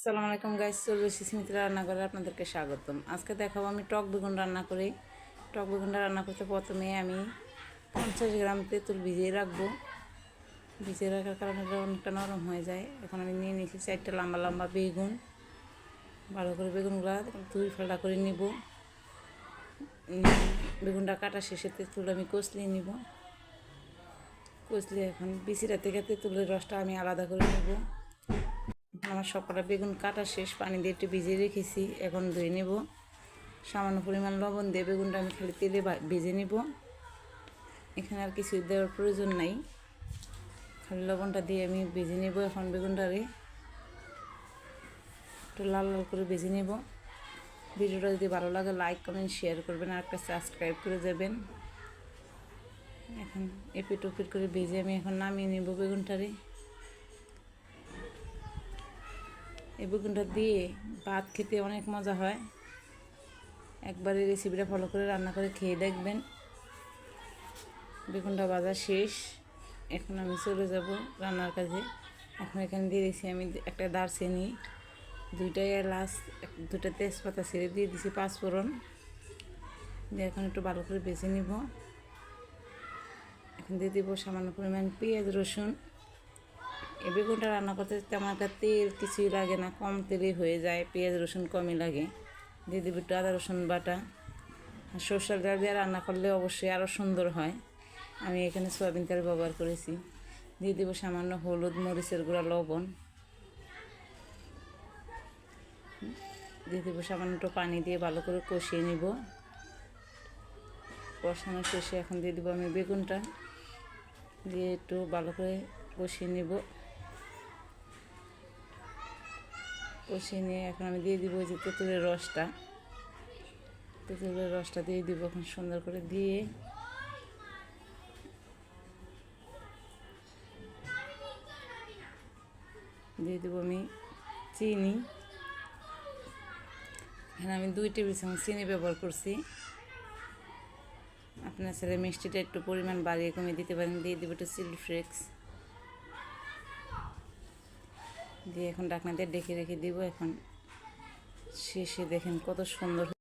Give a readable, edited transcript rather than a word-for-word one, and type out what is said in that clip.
আসসালামু আলাইকুম গাইস, চলে এসেছি স্মিতা রান্নাঘরে আপনাদেরকে স্বাগতম। আজকে দেখাবো আমি টক বেগুন রান্না করি। টক বেগুনটা রান্না করতে প্রথমে আমি 50 গ্রাম তেঁতুল ভিজিয়ে রাখবো। ভিজিয়ে রাখার কারণে এটা অনেকটা নরম হয়ে যায়। এখন আমি নিয়ে নিয়েছি 4টা লম্বা লম্বা বেগুন। ভালো করে বেগুনগুলো দুই ফাল্টা করে নিব। বেগুনটা কাটা শেষে তেঁতুল আমি কচলিয়ে নিব। কচলিয়ে এখন বিচিটা থেকে তেঁতুলের রসটা আমি আলাদা করে নেব। আমার সবকটা বেগুন কাটা শেষ, পানি দিয়ে একটু ভিজিয়ে রেখেছি। এখন ধুয়ে নেব। সামান্য পরিমাণ লবণ দিয়ে বেগুনটা আমি খালি তেলে ভেজে নেব। এখানে আর কিছু দেওয়ার প্রয়োজন নাই, খালি লবণটা দিয়ে আমি ভেজে নেব। এখন বেগুনটারে একটু লাল লাল করে ভেজে নেব। ভিডিওটা যদি ভালো লাগে লাইক কমেন্ট শেয়ার করবেন আর একটা সাবস্ক্রাইব করে যাবেন। এখন এপিট ওপিট করে ভেজে আমি এখন নামিয়ে নেব বেগুনটারে। এই বেগুনটা দিয়ে ভাত খেতে অনেক মজা হয়। একবার এই রেসিপিটা ফলো করে রান্না করে খেয়ে দেখবেন। বেগুনটা ভাজা শেষ, এখন আমি চলে যাব রান্নার কাজে। এখন এখানে দিয়ে দিয়েছি আমি একটা দারচিনি, 2টা এলাচ, 2টা তেজপাতা ছেড়ে দিয়ে দিয়েছি 5 ফোড়ন দিয়ে এখন একটু ভালো করে ভেজে নিব। এখন দিয়ে দিব সামান্য পরিমাণ পেঁয়াজ রসুন। এই বেগুনটা রান্না করতে তেমন একটা তেল কিছুই লাগে না, কম তেলেই হয়ে যায়, পেঁয়াজ রসুন কমই লাগে। দিয়ে দিব একটু আদা রসুন বাটা। আর সরষের তেল দিয়ে রান্না করলে অবশ্যই আরও সুন্দর হয়। আমি এখানে সয়াবিন তেল ব্যবহার করেছি। দিয়ে দিব সামান্য হলুদ, মরিচের গুঁড়া, লবণ। দিয়ে দিব সামান্য একটু পানি দিয়ে ভালো করে কষিয়ে নিব। কষানো শেষে এখন দিয়ে দিব আমি বেগুনটা দিয়ে একটু ভালো করে কষিয়ে নিব। কষিয়ে নিয়ে এখন আমি দিয়ে দিব যে তেঁতুলের রসটা। তেঁতুলের রসটা দিয়ে দিব এখন সুন্দর করে দিয়ে দেবো আমি চিনি। এখানে আমি 2 টেবিল চামচ চিনি ব্যবহার করছি। আপনার ছেলে মিষ্টিটা একটু পরিমাণ বাড়িয়ে কমিয়ে দিতে পারেন। দিয়ে দেবো একটু চিলি ফ্লেক্স দিয়ে এখন ঢাকনা দিয়ে ঢেকে রেখে দিব। এখন শেষে দেখেন কত সুন্দর।